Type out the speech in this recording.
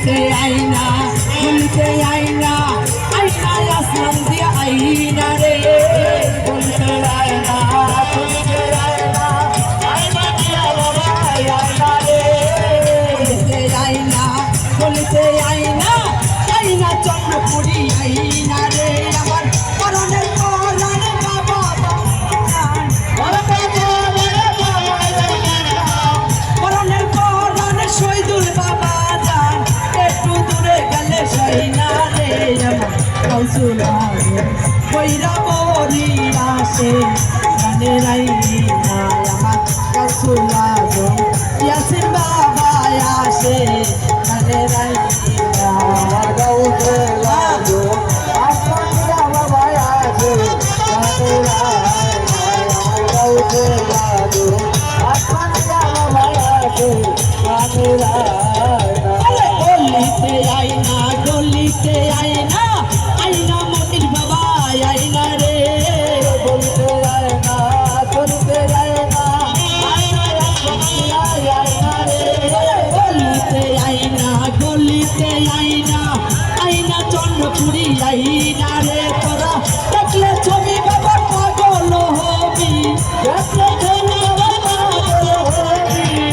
গলিতে আইনা গলিতে আইনা আইনা আসলাম দিয়া আইনা রে গলিতে আইনা গলিতে আইনা আইনা দিয়া বাবা আইনা রে গলিতে আইনা গলিতে আইনা আইনা চন্দ্রপুরি আইনা রে আমার পরনের পরান বাবা পরনের পরান শহীদুল বাবা যান একটু দূরে গেলে সইনা রে আমার কৌশলা কইরা বরি আসে গানে রাইনা আমার কৌশলা ইয়াসিন বাবা আসে গানে রাইনা আমার কৌশলা আসমানিয়া বাবা আসে গানে রাইনা আমার কৌশলা আসমানিয়া বাবা আসে গানে রাইনা গলিতে আইনা গলিতে আইনা আইনা মনির বাবা আইনা রে গলিতে আইনা গলিতে আইনা আইনা আইনা রে গলিতে আইনা গলিতে আইনা